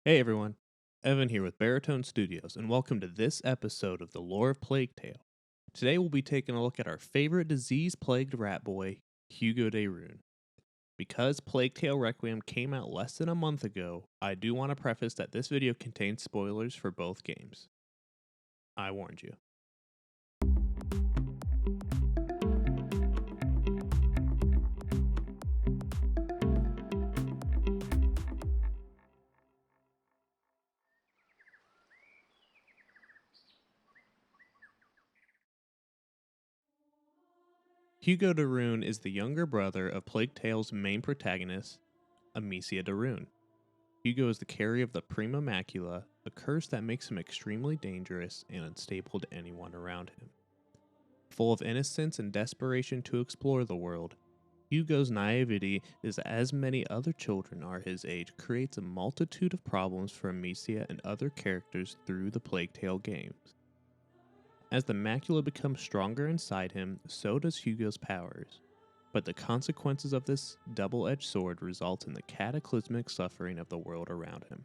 Hey everyone, Evan here with Baritone Studios, and welcome to this episode of the Lore of Plague Tale. Today we'll be taking a look at our favorite disease-plagued rat boy, Hugo De Rune. Because Plague Tale Requiem came out less than a month ago, I do want to preface that this video contains spoilers for both games. I warned you. Hugo De Rune is the younger brother of Plague Tale's main protagonist, Amicia De Rune. Hugo is the carrier of the Prima Macula, a curse that makes him extremely dangerous and unstable to anyone around him. Full of innocence and desperation to explore the world, Hugo's naivety, as many other children are his age, creates a multitude of problems for Amicia and other characters through the Plague Tale games. As the macula becomes stronger inside him, so does Hugo's powers. But the consequences of this double-edged sword result in the cataclysmic suffering of the world around him.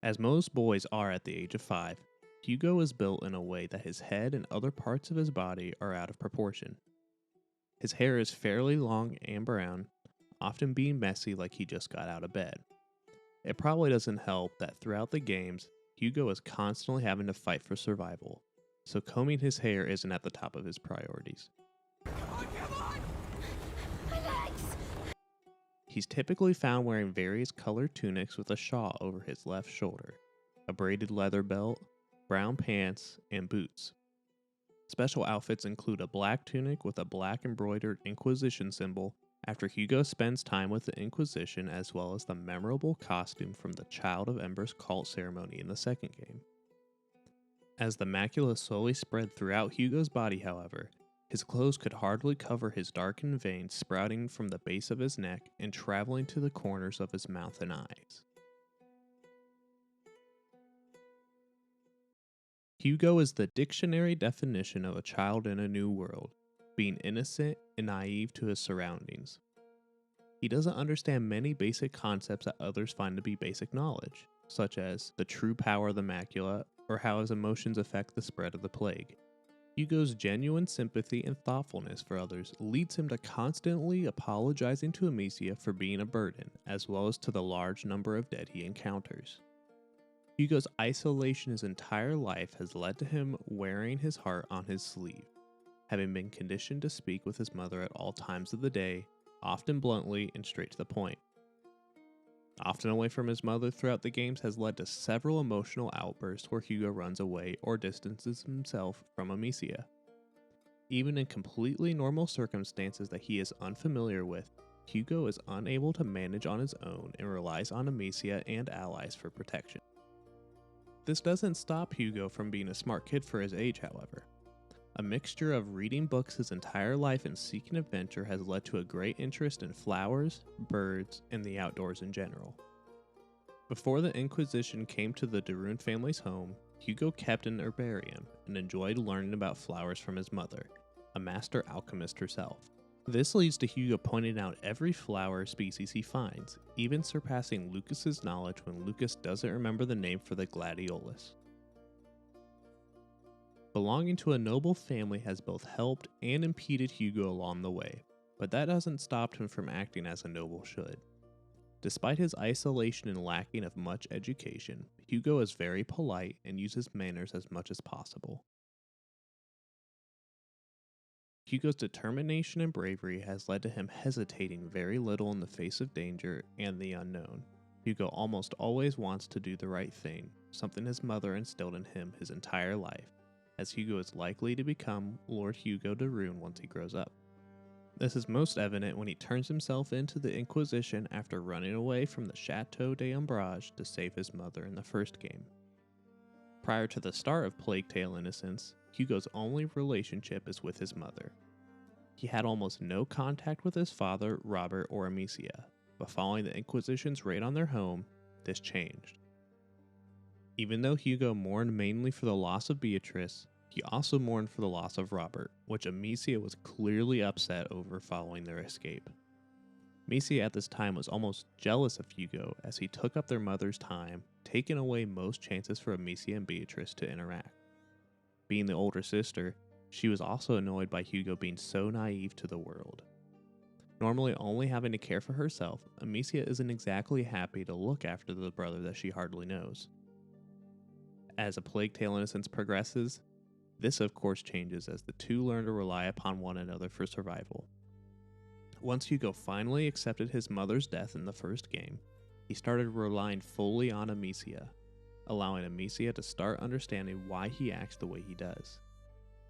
As most boys are at the age of 5, Hugo is built in a way that his head and other parts of his body are out of proportion. His hair is fairly long and brown, often being messy like he just got out of bed. It probably doesn't help that throughout the games, Hugo is constantly having to fight for survival, so combing his hair isn't at the top of his priorities. He's typically found wearing various colored tunics with a shawl over his left shoulder, a braided leather belt, brown pants, and boots. Special outfits include a black tunic with a black embroidered Inquisition symbol after Hugo spends time with the Inquisition, as well as the memorable costume from the Child of Ember's cult ceremony in the second game. As the macula slowly spread throughout Hugo's body, however, his clothes could hardly cover his darkened veins sprouting from the base of his neck and traveling to the corners of his mouth and eyes. Hugo is the dictionary definition of a child in a new world, being innocent and naive to his surroundings. He doesn't understand many basic concepts that others find to be basic knowledge, such as the true power of the macula or how his emotions affect the spread of the plague. Hugo's genuine sympathy and thoughtfulness for others leads him to constantly apologizing to Amicia for being a burden, as well as to the large number of dead he encounters. Hugo's isolation his entire life has led to him wearing his heart on his sleeve, having been conditioned to speak with his mother at all times of the day, often bluntly and straight to the point. Often away from his mother throughout the games has led to several emotional outbursts where Hugo runs away or distances himself from Amicia. Even in completely normal circumstances that he is unfamiliar with, Hugo is unable to manage on his own and relies on Amicia and allies for protection. This doesn't stop Hugo from being a smart kid for his age, however. A mixture of reading books his entire life and seeking adventure has led to a great interest in flowers, birds, and the outdoors in general. Before the Inquisition came to the De Rune family's home, Hugo kept an herbarium and enjoyed learning about flowers from his mother, a master alchemist herself. This leads to Hugo pointing out every flower species he finds, even surpassing Lucas's knowledge when Lucas doesn't remember the name for the gladiolus. Belonging to a noble family has both helped and impeded Hugo along the way, but that doesn't stop him from acting as a noble should. Despite his isolation and lacking of much education, Hugo is very polite and uses manners as much as possible. Hugo's determination and bravery has led to him hesitating very little in the face of danger and the unknown. Hugo almost always wants to do the right thing, something his mother instilled in him his entire life, as Hugo is likely to become Lord Hugo De Rune once he grows up. This is most evident when he turns himself into the Inquisition after running away from the Chateau d'Ombrage to save his mother in the first game. Prior to the start of Plague Tale Innocence, Hugo's only relationship is with his mother. He had almost no contact with his father, Robert, or Amicia, but following the Inquisition's raid on their home, this changed. Even though Hugo mourned mainly for the loss of Beatrice, he also mourned for the loss of Robert, which Amicia was clearly upset over following their escape. Amicia at this time was almost jealous of Hugo as he took up their mother's time, taking away most chances for Amicia and Beatrice to interact. Being the older sister, she was also annoyed by Hugo being so naive to the world. Normally only having to care for herself, Amicia isn't exactly happy to look after the brother that she hardly knows. As A Plague Tale: Innocence progresses, this of course changes as the two learn to rely upon one another for survival. Once Hugo finally accepted his mother's death in the first game, he started relying fully on Amicia, allowing Amicia to start understanding why he acts the way he does.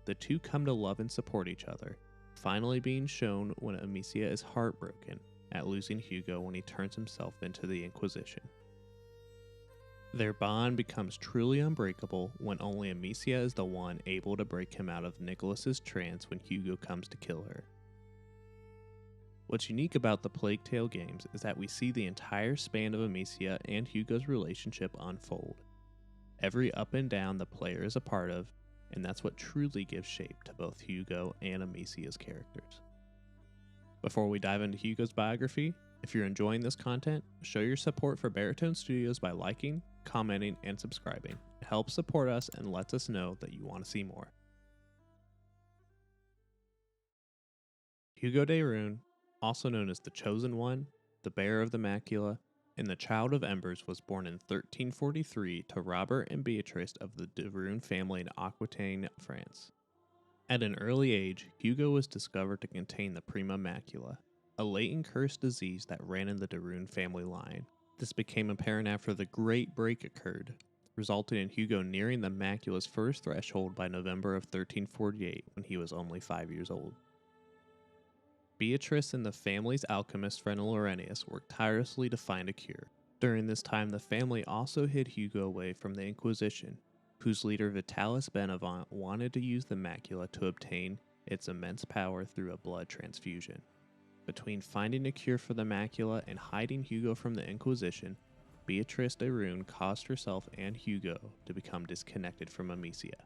The two come to love and support each other, finally being shown when Amicia is heartbroken at losing Hugo when he turns himself into the Inquisition. Their bond becomes truly unbreakable when only Amicia is the one able to break him out of Nicholas's trance when Hugo comes to kill her. What's unique about the Plague Tale games is that we see the entire span of Amicia and Hugo's relationship unfold. Every up and down the player is a part of, and that's what truly gives shape to both Hugo and Amicia's characters. Before we dive into Hugo's biography, if you're enjoying this content, show your support for Baritone Studios by liking, commenting, and subscribing. It helps support us and lets us know that you want to see more. Hugo De Rune, also known as the Chosen One, the Bearer of the Macula, and the Child of Embers, was born in 1343 to Robert and Beatrice of the De Rune family in Aquitaine, France. At an early age, Hugo was discovered to contain the Prima Macula, a latent cursed disease that ran in the De Rune family line. This became apparent after the Great Break occurred, resulting in Hugo nearing the macula's first threshold by November of 1348 when he was only 5 years old. Beatrice and the family's alchemist friend Laurentius worked tirelessly to find a cure. During this time, the family also hid Hugo away from the Inquisition, whose leader Vitalis Benavent wanted to use the macula to obtain its immense power through a blood transfusion. Between finding a cure for the macula and hiding Hugo from the Inquisition, Beatrice de Rune caused herself and Hugo to become disconnected from Amicia.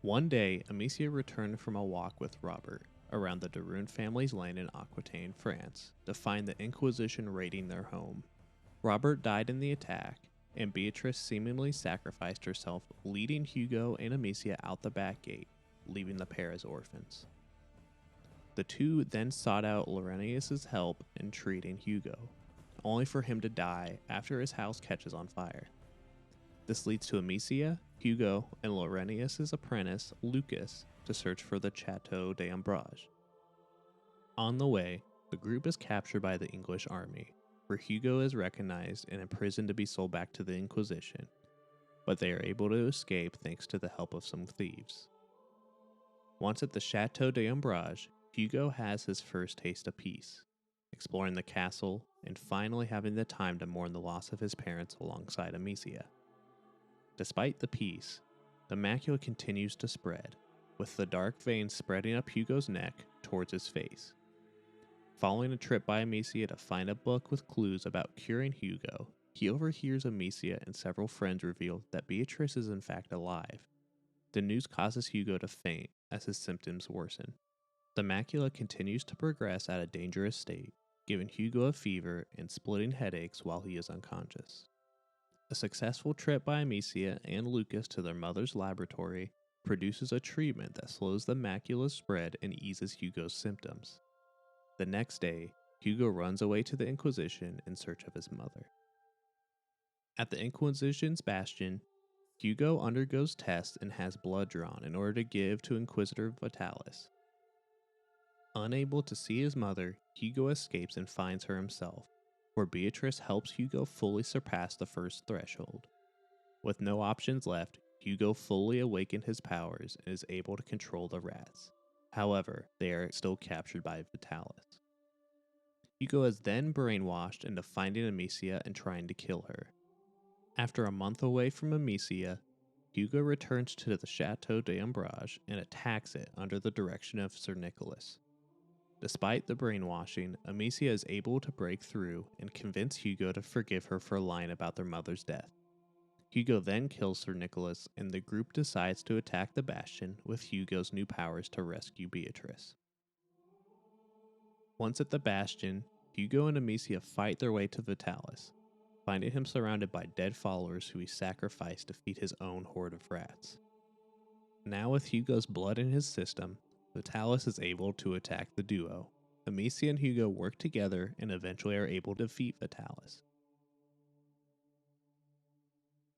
One day, Amicia returned from a walk with Robert around the De Rune family's land in Aquitaine, France, to find the Inquisition raiding their home. Robert died in the attack, and Beatrice seemingly sacrificed herself, leading Hugo and Amicia out the back gate, leaving the pair as orphans. The two then sought out Laurentius' help in treating Hugo, only for him to die after his house catches on fire. This leads to Amicia, Hugo, and Laurentius' apprentice, Lucas, to search for the Chateau d'Ambrage. On the way, the group is captured by the English army, where Hugo is recognized and imprisoned to be sold back to the Inquisition, but they are able to escape thanks to the help of some thieves. Once at the Chateau d'Ambrage, Hugo has his first taste of peace, exploring the castle and finally having the time to mourn the loss of his parents alongside Amicia. Despite the peace, the macula continues to spread, with the dark veins spreading up Hugo's neck towards his face. Following a trip by Amicia to find a book with clues about curing Hugo, he overhears Amicia and several friends reveal that Beatrice is in fact alive. The news causes Hugo to faint as his symptoms worsen. The macula continues to progress at a dangerous state, giving Hugo a fever and splitting headaches while he is unconscious. A successful trip by Amicia and Lucas to their mother's laboratory produces a treatment that slows the macula's spread and eases Hugo's symptoms. The next day, Hugo runs away to the Inquisition in search of his mother. At the Inquisition's bastion, Hugo undergoes tests and has blood drawn in order to give to Inquisitor Vitalis. Unable to see his mother, Hugo escapes and finds her himself, where Beatrice helps Hugo fully surpass the first threshold. With no options left, Hugo fully awakened his powers and is able to control the rats. However, they are still captured by Vitalis. Hugo is then brainwashed into finding Amicia and trying to kill her. After a month away from Amicia, Hugo returns to the Chateau d'Ambrage and attacks it under the direction of Sir Nicholas. Despite the brainwashing, Amicia is able to break through and convince Hugo to forgive her for lying about their mother's death. Hugo then kills Sir Nicholas, and the group decides to attack the bastion with Hugo's new powers to rescue Beatrice. Once at the bastion, Hugo and Amicia fight their way to Vitalis, finding him surrounded by dead followers who he sacrificed to feed his own horde of rats. Now with Hugo's blood in his system, Vitalis is able to attack the duo. Amicia and Hugo work together and eventually are able to defeat Vitalis.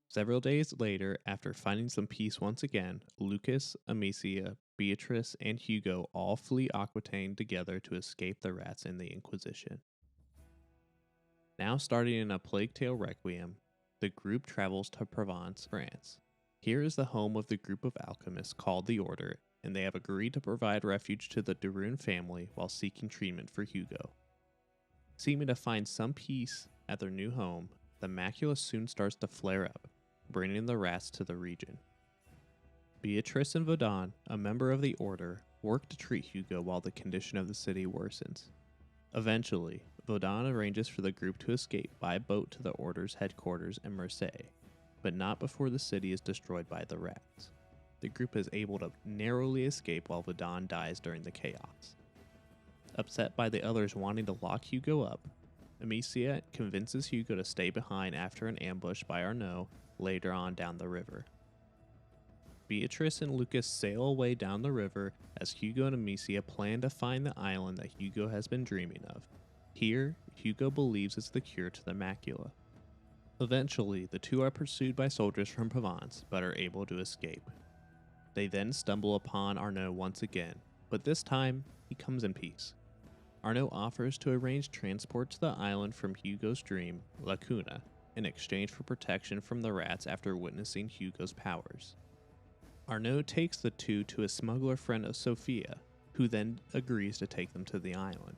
Several days later, after finding some peace once again, Lucas, Amicia, Beatrice, and Hugo all flee Aquitaine together to escape the rats and the Inquisition. Now starting in A Plague Tale Requiem, the group travels to Provence, France. Here is the home of the group of alchemists called the Order, and they have agreed to provide refuge to the De Rune family while seeking treatment for Hugo. Seeming to find some peace at their new home, the macula soon starts to flare up, bringing the rats to the region. Beatrice and Vaudin, a member of the Order, work to treat Hugo while the condition of the city worsens. Eventually, Vaudin arranges for the group to escape by boat to the Order's headquarters in Marseille, but not before the city is destroyed by the rats. The group is able to narrowly escape while Vaudin dies during the chaos. Upset by the others wanting to lock Hugo up, Amicia convinces Hugo to stay behind after an ambush by Arnaud later on down the river. Beatrice and Lucas sail away down the river as Hugo and Amicia plan to find the island that Hugo has been dreaming of. Here, Hugo believes it's the cure to the macula. Eventually, the two are pursued by soldiers from Provence, but are able to escape. They then stumble upon Arnaud once again, but this time, he comes in peace. Arnaud offers to arrange transport to the island from Hugo's dream, Lacuna, in exchange for protection from the rats after witnessing Hugo's powers. Arnaud takes the two to a smuggler friend of Sophia, who then agrees to take them to the island.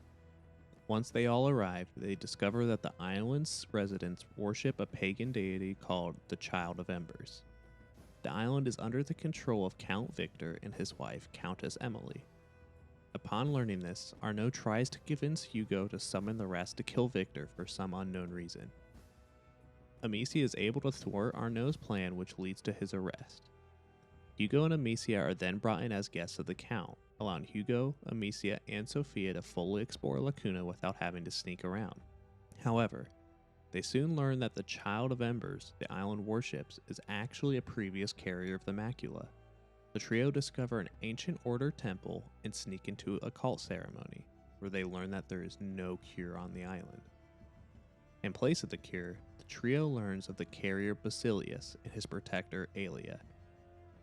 Once they all arrive, they discover that the island's residents worship a pagan deity called the Child of Embers. The island is under the control of Count Victor and his wife, Countess Emily. Upon learning this, Arnaud tries to convince Hugo to summon the rats to kill Victor for some unknown reason. Amicia is able to thwart Arnaud's plan, which leads to his arrest. Hugo and Amicia are then brought in as guests of the Count, allowing Hugo, Amicia, and Sophia to fully explore Lacuna without having to sneak around. However, they soon learn that the Child of Embers the island worships is actually a previous carrier of the macula. The trio discover an ancient order temple and sneak into a cult ceremony, where they learn that there is no cure on the island. In place of the cure, the trio learns of the carrier Basilius and his protector Aelia.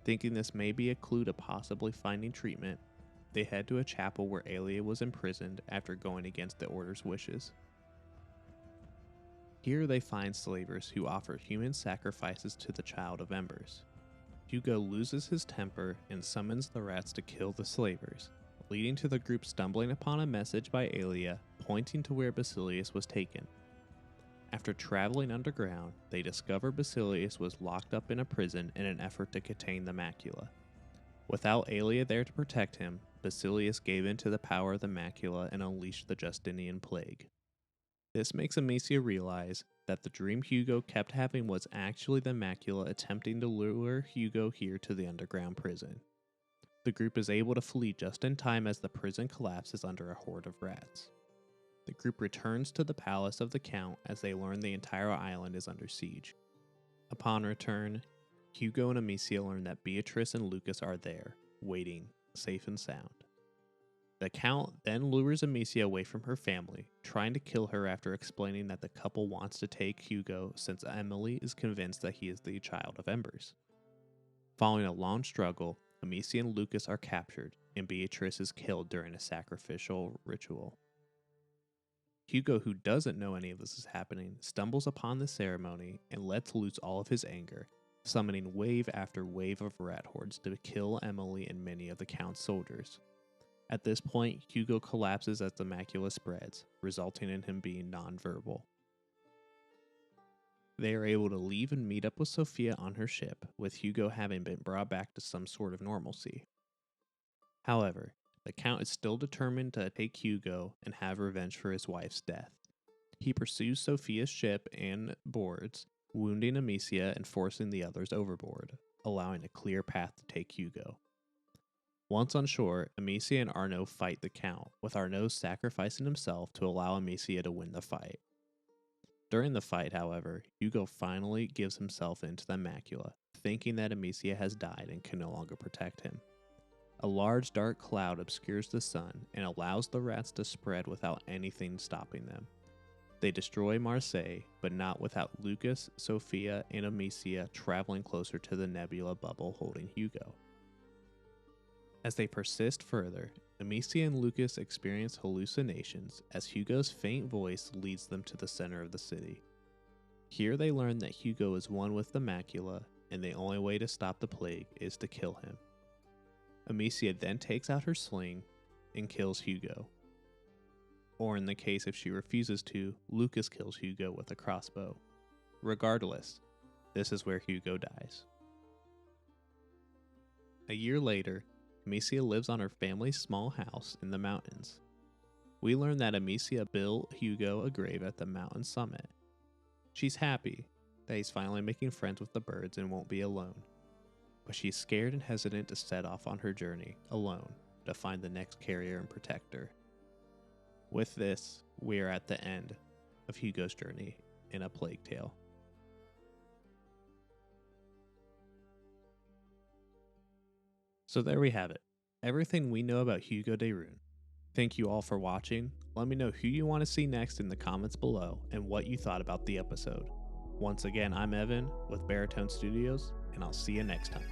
Thinking this may be a clue to possibly finding treatment, they head to a chapel where Aelia was imprisoned after going against the Order's wishes. Here they find slavers who offer human sacrifices to the Child of Embers. Hugo loses his temper and summons the rats to kill the slavers, leading to the group stumbling upon a message by Aelia pointing to where Basilius was taken. After traveling underground, they discover Basilius was locked up in a prison in an effort to contain the macula. Without Aelia there to protect him, Basilius gave in to the power of the macula and unleashed the Justinian plague. This makes Amicia realize that the dream Hugo kept having was actually the macula attempting to lure Hugo here to the underground prison. The group is able to flee just in time as the prison collapses under a horde of rats. The group returns to the palace of the Count as they learn the entire island is under siege. Upon return, Hugo and Amicia learn that Beatrice and Lucas are there, waiting, safe and sound. The Count then lures Amicia away from her family, trying to kill her after explaining that the couple wants to take Hugo since Emily is convinced that he is the Child of Embers. Following a long struggle, Amicia and Lucas are captured, and Beatrice is killed during a sacrificial ritual. Hugo, who doesn't know any of this is happening, stumbles upon the ceremony and lets loose all of his anger, summoning wave after wave of rat hordes to kill Emily and many of the Count's soldiers. At this point, Hugo collapses as the macula spreads, resulting in him being nonverbal. They are able to leave and meet up with Sophia on her ship, with Hugo having been brought back to some sort of normalcy. However, the Count is still determined to take Hugo and have revenge for his wife's death. He pursues Sophia's ship and boards, wounding Amicia and forcing the others overboard, allowing a clear path to take Hugo. Once on shore, Amicia and Arnaud fight the Count, with Arnaud sacrificing himself to allow Amicia to win the fight. During the fight, however, Hugo finally gives himself into the macula, thinking that Amicia has died and can no longer protect him. A large dark cloud obscures the sun and allows the rats to spread without anything stopping them. They destroy Marseille, but not without Lucas, Sophia, and Amicia traveling closer to the nebula bubble holding Hugo. As they persist further, Amicia and Lucas experience hallucinations as Hugo's faint voice leads them to the center of the city. Here they learn that Hugo is one with the macula, and the only way to stop the plague is to kill him. Amicia then takes out her sling and kills Hugo. Or in the case if she refuses to, Lucas kills Hugo with a crossbow. Regardless, this is where Hugo dies. A year later, Amicia lives on her family's small house in the mountains. We learn that Amicia built Hugo a grave at the mountain summit. She's happy that he's finally making friends with the birds and won't be alone, but she's scared and hesitant to set off on her journey alone to find the next carrier and protector. With this, we are at the end of Hugo's journey in A Plague Tale. So there we have it, everything we know about Hugo De Rune. Thank you all for watching. Let me know who you want to see next in the comments below and what you thought about the episode. Once again, I'm Evan with Baritone Studios, and I'll see you next time.